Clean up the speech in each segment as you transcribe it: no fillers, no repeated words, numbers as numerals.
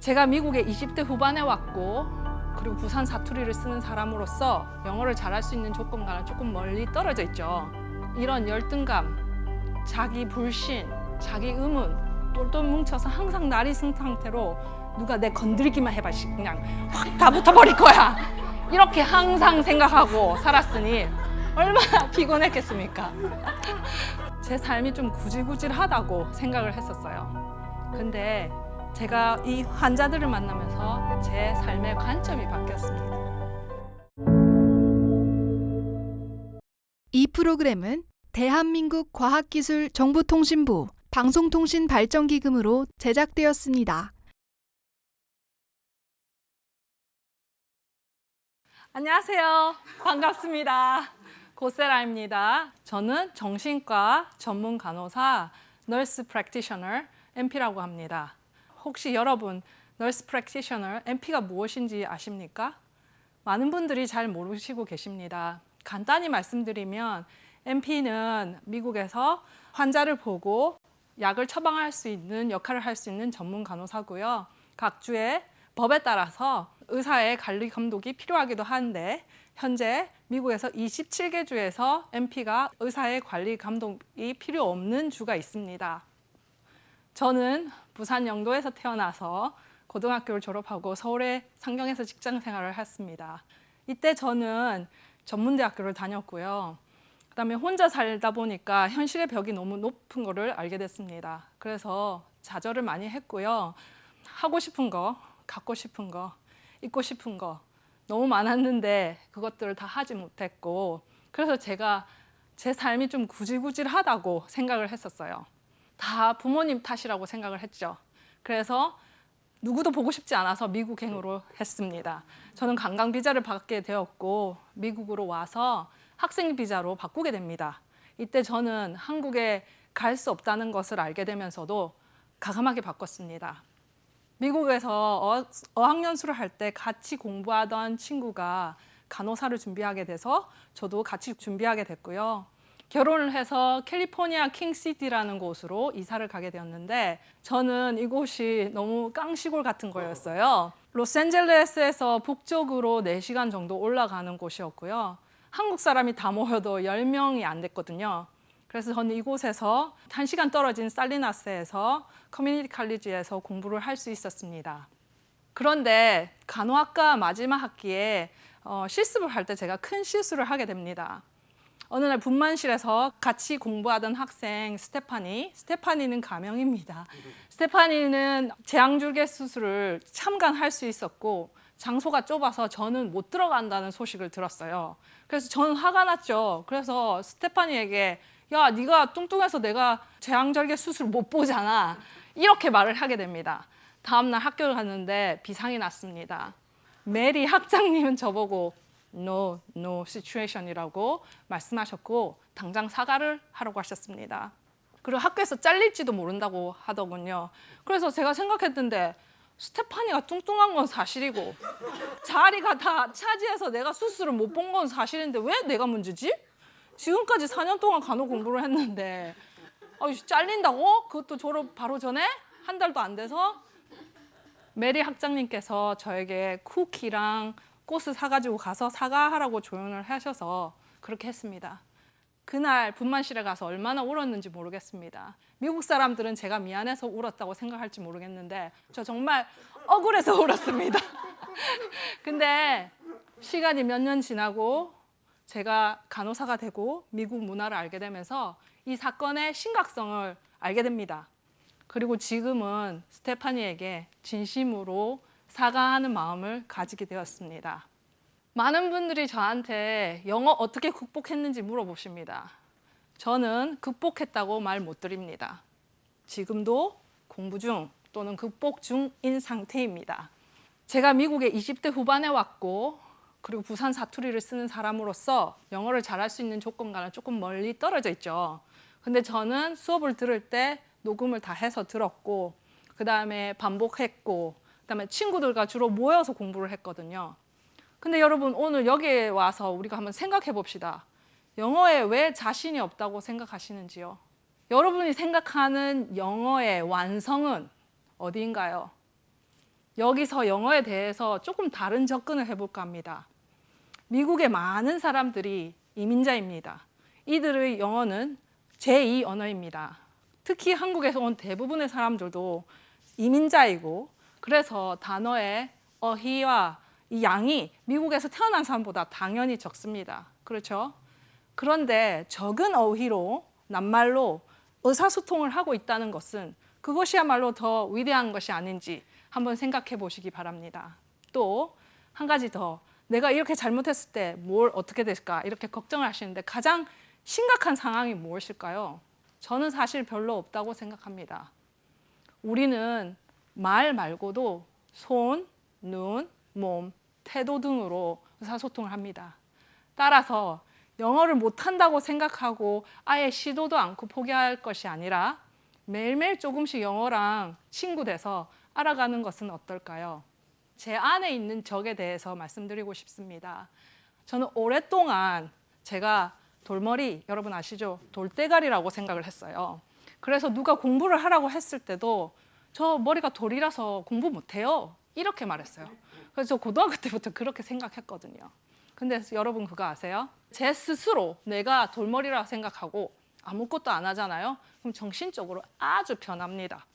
제가 미국에 20대 후반에 왔고 그리고 부산 사투리를 쓰는 사람으로서 영어를 잘할 수 있는 조건과는 조금 멀리 떨어져 있죠. 이런 열등감, 자기 불신, 자기 의문 똘똘 뭉쳐서 항상 나리승 상태로 누가 내 건드리기만 해봐 그냥 확 다 붙어버릴 거야. 이렇게 항상 생각하고 살았으니 얼마나 피곤했겠습니까? 제 삶이 좀 구질구질하다고 생각을 했었어요. 근데 제가 이 환자들을 만나면서 제 삶의 관점이 바뀌었습니다. 이 프로그램은 대한민국 과학기술정보통신부 방송통신발전기금으로 제작되었습니다. 안녕하세요. 반갑습니다. 고세라입니다. 저는 정신과 전문 간호사, 널스 프랙티셔너, NP라고 합니다. 혹시 여러분 널스 프랙티셔너, NP가 무엇인지 아십니까? 많은 분들이 잘 모르시고 계십니다. 간단히 말씀드리면 NP는 미국에서 환자를 보고 약을 처방할 수 있는 역할을 할 수 있는 전문 간호사고요. 각 주의 법에 따라서 의사의 관리 감독이 필요하기도 한데 현재 미국에서 27개 주에서 NP가 의사의 관리 감독이 필요 없는 주가 있습니다. 저는 부산 영도에서 태어나서 고등학교를 졸업하고 서울의 상경에서 직장 생활을 했습니다. 이때 저는 전문대학교를 다녔고요. 그다음에 혼자 살다 보니까 현실의 벽이 너무 높은 거를 알게 됐습니다. 그래서 좌절을 많이 했고요. 하고 싶은 거, 갖고 싶은 거, 입고 싶은 거 너무 많았는데 그것들을 다 하지 못했고 그래서 제가 제 삶이 좀 구질구질하다고 생각을 했었어요. 다 부모님 탓이라고 생각을 했죠. 그래서 누구도 보고 싶지 않아서 미국행으로 했습니다. 저는 관광 비자를 받게 되었고 미국으로 와서 학생 비자로 바꾸게 됩니다. 이때 저는 한국에 갈 수 없다는 것을 알게 되면서도 과감하게 바꿨습니다. 미국에서 어학연수를 할 때 같이 공부하던 친구가 간호사를 준비하게 돼서 저도 같이 준비하게 됐고요. 결혼을 해서 캘리포니아 킹시티라는 곳으로 이사를 가게 되었는데 저는 이곳이 너무 깡시골 같은 거였어요. 로스앤젤레스에서 북쪽으로 4시간 정도 올라가는 곳이었고요. 한국 사람이 다 모여도 10명이 안 됐거든요. 그래서 저는 이곳에서 1시간 떨어진 살리나스에서 커뮤니티 칼리지에서 공부를 할 수 있었습니다. 그런데 간호학과 마지막 학기에 실습을 할 때 제가 큰 실수를 하게 됩니다. 어느 날 분만실에서 같이 공부하던 학생 스테파니는 가명입니다. 스테파니는 제왕절개 수술을 참관할 수 있었고 장소가 좁아서 저는 못 들어간다는 소식을 들었어요. 그래서 저는 화가 났죠. 그래서 스테파니에게 야, 네가 뚱뚱해서 내가 제왕절개 수술 못 보잖아. 이렇게 말을 하게 됩니다. 다음 날 학교를 갔는데 비상이 났습니다. 메리 학장님은 저보고 No situation이라고 말씀하셨고 당장 사과를 하라고 하셨습니다. 그리고 학교에서 잘릴지도 모른다고 하더군요. 그래서 제가 생각했는데 스테파니가 뚱뚱한 건 사실이고 자리가 다 차지해서 내가 수술을 못 본 건 사실인데 왜 내가 문제지? 지금까지 4년 동안 간호 공부를 했는데 잘린다고? 그것도 졸업 바로 전에? 한 달도 안 돼서? 메리 학장님께서 저에게 쿠키랑 꽃을 사가지고 가서 사과하라고 조언을 하셔서 그렇게 했습니다. 그날 분만실에 가서 얼마나 울었는지 모르겠습니다. 미국 사람들은 제가 미안해서 울었다고 생각할지 모르겠는데 저 정말 억울해서 울었습니다. 근데 시간이 몇 년 지나고 제가 간호사가 되고 미국 문화를 알게 되면서 이 사건의 심각성을 알게 됩니다. 그리고 지금은 스테파니에게 진심으로 사과하는 마음을 가지게 되었습니다. 많은 분들이 저한테 영어 어떻게 극복했는지 물어보십니다. 저는 극복했다고 말 못 드립니다. 지금도 공부 중 또는 극복 중인 상태입니다. 제가 미국에 20대 후반에 왔고 그리고 부산 사투리를 쓰는 사람으로서 영어를 잘할 수 있는 조건과는 조금 멀리 떨어져 있죠. 근데 저는 수업을 들을 때 녹음을 다 해서 들었고 그 다음에 반복했고 그다음에 친구들과 주로 모여서 공부를 했거든요. 근데 여러분 오늘 여기에 와서 우리가 한번 생각해 봅시다. 영어에 왜 자신이 없다고 생각하시는지요? 여러분이 생각하는 영어의 완성은 어디인가요? 여기서 영어에 대해서 조금 다른 접근을 해볼까 합니다. 미국의 많은 사람들이 이민자입니다. 이들의 영어는 제2 언어입니다. 특히 한국에서 온 대부분의 사람들도 이민자이고, 그래서 단어의 어휘와 이 양이 미국에서 태어난 사람보다 당연히 적습니다. 그렇죠? 그런데 적은 어휘로, 낱말로 의사소통을 하고 있다는 것은 그것이야말로 더 위대한 것이 아닌지 한번 생각해 보시기 바랍니다. 또 한 가지 더, 내가 이렇게 잘못했을 때 뭘 어떻게 될까 이렇게 걱정을 하시는데 가장 심각한 상황이 무엇일까요? 저는 사실 별로 없다고 생각합니다. 우리는 말 말고도 손, 눈, 몸, 태도 등으로 의사소통을 합니다. 따라서 영어를 못한다고 생각하고 아예 시도도 않고 포기할 것이 아니라 매일매일 조금씩 영어랑 친구 돼서 알아가는 것은 어떨까요? 제 안에 있는 적에 대해서 말씀드리고 싶습니다. 저는 오랫동안 제가 돌머리, 여러분 아시죠? 돌대가리라고 생각을 했어요. 그래서 누가 공부를 하라고 했을 때도 저 머리가 돌이라서 공부 못해요. 이렇게 말했어요. 그래서 저 고등학교 때부터 그렇게 생각했거든요. 근데 여러분 그거 아세요? 제 스스로 내가 돌머리라고 생각하고 아무것도 안 하잖아요. 그럼 정신적으로 아주 편합니다.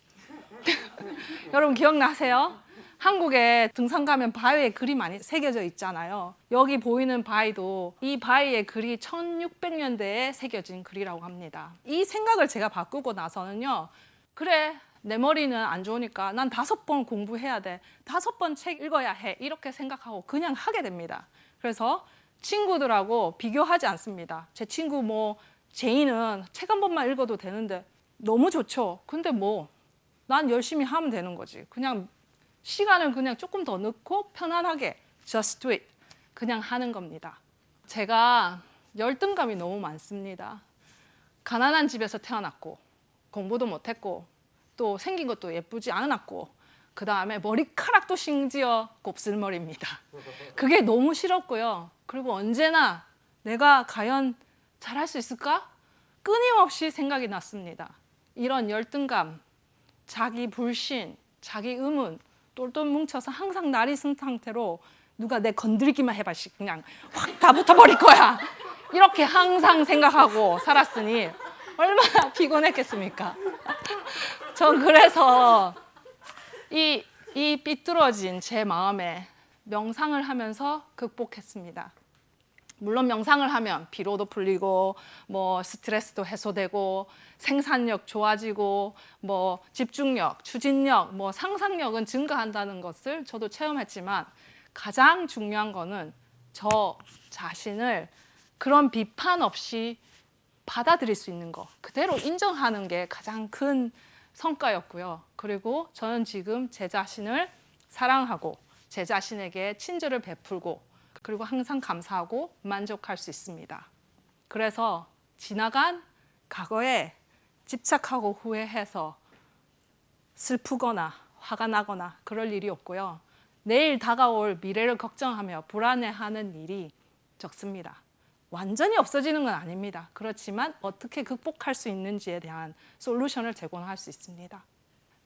여러분 기억나세요? 한국에 등산 가면 바위에 글이 많이 새겨져 있잖아요. 여기 보이는 바위도 이 바위의 글이 1600년대에 새겨진 글이라고 합니다. 이 생각을 제가 바꾸고 나서는요. 그래, 내 머리는 안 좋으니까 난 5번 공부해야 돼. 5번 책 읽어야 해. 이렇게 생각하고 그냥 하게 됩니다. 그래서 친구들하고 비교하지 않습니다. 제 친구 제이는 책 한 번만 읽어도 되는데 너무 좋죠. 근데 난 열심히 하면 되는 거지. 그냥 시간을 그냥 조금 더 넣고 편안하게 just do it. 그냥 하는 겁니다. 제가 열등감이 너무 많습니다. 가난한 집에서 태어났고 공부도 못했고 또 생긴 것도 예쁘지 않았고 그 다음에 머리카락도 심지어 곱슬머리입니다. 그게 너무 싫었고요. 그리고 언제나 내가 과연 잘할 수 있을까? 끊임없이 생각이 났습니다. 이런 열등감, 자기 불신, 자기 의문 똘똘 뭉쳐서 항상 날이 쓴 상태로 누가 내 건들기만 해봐 그냥 확 다 붙어버릴 거야. 이렇게 항상 생각하고 살았으니 얼마나 피곤했겠습니까? 전 그래서 이 삐뚤어진 제 마음에 명상을 하면서 극복했습니다. 물론 명상을 하면 피로도 풀리고 스트레스도 해소되고 생산력 좋아지고 집중력, 추진력, 상상력은 증가한다는 것을 저도 체험했지만 가장 중요한 거는 저 자신을 그런 비판 없이 받아들일 수 있는 거, 그대로 인정하는 게 가장 큰 성과였고요. 그리고 저는 지금 제 자신을 사랑하고 제 자신에게 친절을 베풀고 그리고 항상 감사하고 만족할 수 있습니다. 그래서 지나간 과거에 집착하고 후회해서 슬프거나 화가 나거나 그럴 일이 없고요. 내일 다가올 미래를 걱정하며 불안해하는 일이 적습니다. 완전히 없어지는 건 아닙니다. 그렇지만 어떻게 극복할 수 있는지에 대한 솔루션을 제공할 수 있습니다.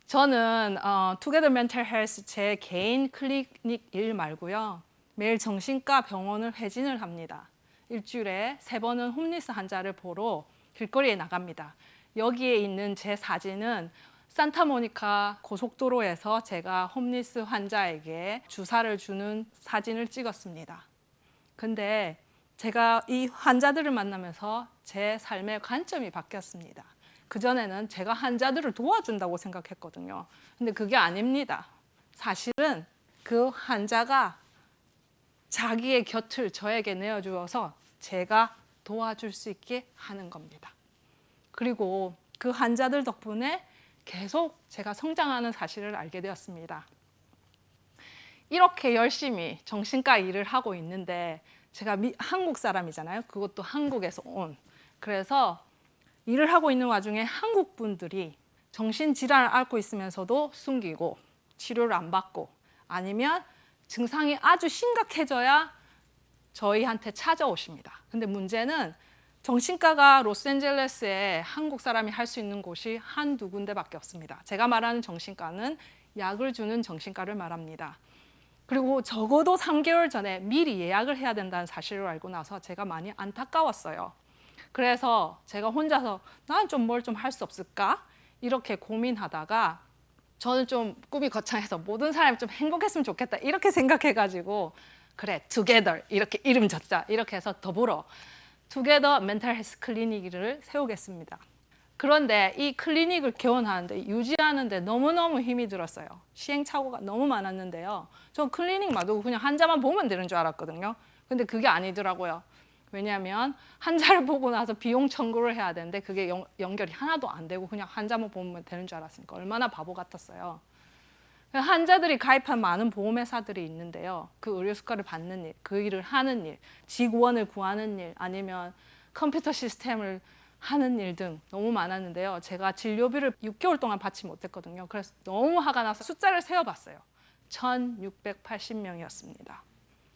저는 Together Mental Health 제 개인 클리닉 일 말고요. 매일 정신과 병원을 회진을 합니다. 일주일에 3번은 홈리스 환자를 보러 길거리에 나갑니다. 여기에 있는 제 사진은 산타모니카 고속도로에서 제가 홈리스 환자에게 주사를 주는 사진을 찍었습니다. 근데 제가 이 환자들을 만나면서 제 삶의 관점이 바뀌었습니다. 그전에는 제가 환자들을 도와준다고 생각했거든요. 근데 그게 아닙니다. 사실은 그 환자가 자기의 곁을 저에게 내어주어서 제가 도와줄 수 있게 하는 겁니다. 그리고 그 환자들 덕분에 계속 제가 성장하는 사실을 알게 되었습니다. 이렇게 열심히 정신과 일을 하고 있는데 제가 한국 사람이잖아요. 그것도 한국에서 온. 그래서 일을 하고 있는 와중에 한국 분들이 정신질환을 앓고 있으면서도 숨기고 치료를 안 받고 아니면 증상이 아주 심각해져야 저희한테 찾아오십니다. 근데 문제는 정신과가 로스앤젤레스에 한국 사람이 할 수 있는 곳이 한두 군데밖에 없습니다. 제가 말하는 정신과는 약을 주는 정신과를 말합니다. 그리고 적어도 3개월 전에 미리 예약을 해야 된다는 사실을 알고 나서 제가 많이 안타까웠어요. 그래서 제가 혼자서 난 좀 뭘 좀 할 수 없을까? 이렇게 고민하다가 저는 좀 꿈이 거창해서 모든 사람이 좀 행복했으면 좋겠다 이렇게 생각해가지고 그래 together 이렇게 이름 졌자 이렇게 해서 더불어 together mental health 클리닉을 세우겠습니다. 그런데 이 클리닉을 개원하는데 유지하는데 너무너무 힘이 들었어요. 시행착오가 너무 많았는데요. 전 클리닉 놔두고 그냥 환자만 보면 되는 줄 알았거든요. 근데 그게 아니더라고요. 왜냐하면 환자를 보고 나서 비용 청구를 해야 되는데 그게 연결이 하나도 안 되고 그냥 환자만 보면 되는 줄 알았으니까 얼마나 바보 같았어요. 환자들이 가입한 많은 보험회사들이 있는데요. 그 의료수가를 받는 일, 그 일을 하는 일, 직원을 구하는 일, 아니면 컴퓨터 시스템을 하는 일 등 너무 많았는데요. 제가 진료비를 6개월 동안 받지 못했거든요. 그래서 너무 화가 나서 숫자를 세어봤어요. 1,680명이었습니다.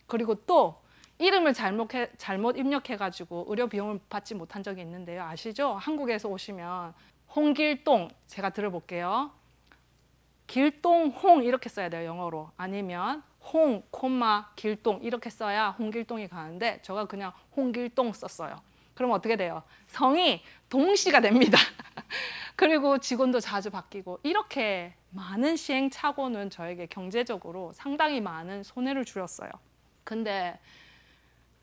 그리고 또 이름을 잘못 입력해가지고 의료 비용을 받지 못한 적이 있는데요. 아시죠? 한국에서 오시면 홍길동, 제가 들어볼게요. 길동홍 이렇게 써야 돼요, 영어로. 아니면 홍, 콤마, 길동 이렇게 써야 홍길동이 가는데 제가 그냥 홍길동 썼어요. 그럼 어떻게 돼요? 성이 동씨가 됩니다. 그리고 직원도 자주 바뀌고 이렇게 많은 시행착오는 저에게 경제적으로 상당히 많은 손해를 주었어요. 근데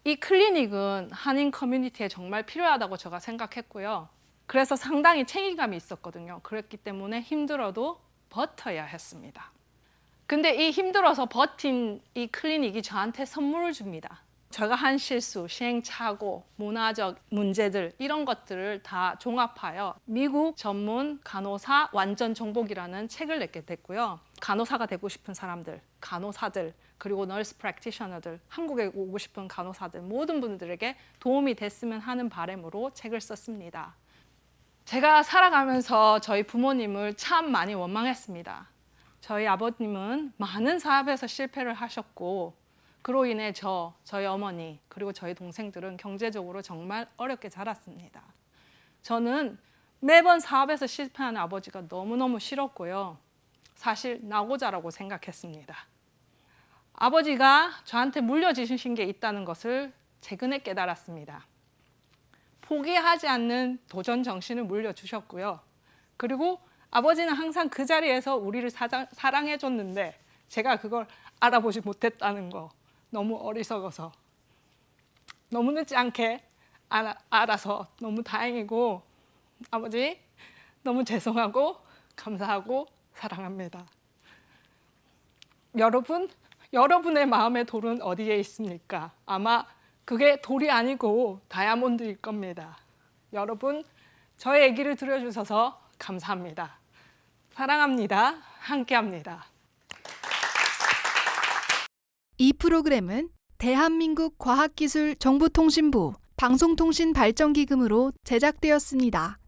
이 클리닉은 한인 커뮤니티에 정말 필요하다고 제가 생각했고요. 그래서 상당히 책임감이 있었거든요. 그랬기 때문에 힘들어도 버텨야 했습니다. 근데 이 힘들어서 버틴 이 클리닉이 저한테 선물을 줍니다. 제가 한 실수, 시행착오, 문화적 문제들 이런 것들을 다 종합하여 미국 전문 간호사 완전 정복이라는 책을 냈게 됐고요. 간호사가 되고 싶은 사람들, 간호사들, 그리고 널스 프랙티셔너들, 한국에 오고 싶은 간호사들 모든 분들에게 도움이 됐으면 하는 바람으로 책을 썼습니다. 제가 살아가면서 저희 부모님을 참 많이 원망했습니다. 저희 아버님은 많은 사업에서 실패를 하셨고 그로 인해 저희 어머니 그리고 저희 동생들은 경제적으로 정말 어렵게 자랐습니다. 저는 매번 사업에서 실패하는 아버지가 너무너무 싫었고요. 사실 나고자라고 생각했습니다. 아버지가 저한테 물려주신 게 있다는 것을 최근에 깨달았습니다. 포기하지 않는 도전 정신을 물려주셨고요. 그리고 아버지는 항상 그 자리에서 우리를 사랑해줬는데 제가 그걸 알아보지 못했다는 거 너무 어리석어서 너무 늦지 않게 알아서 너무 다행이고 아버지 너무 죄송하고 감사하고 사랑합니다. 여러분의 마음의 돌은 어디에 있습니까? 아마 그게 돌이 아니고 다이아몬드일 겁니다. 여러분 저의 얘기를 들어주셔서 감사합니다. 사랑합니다. 함께합니다. 이 프로그램은 대한민국 과학기술정보통신부 방송통신발전기금으로 제작되었습니다.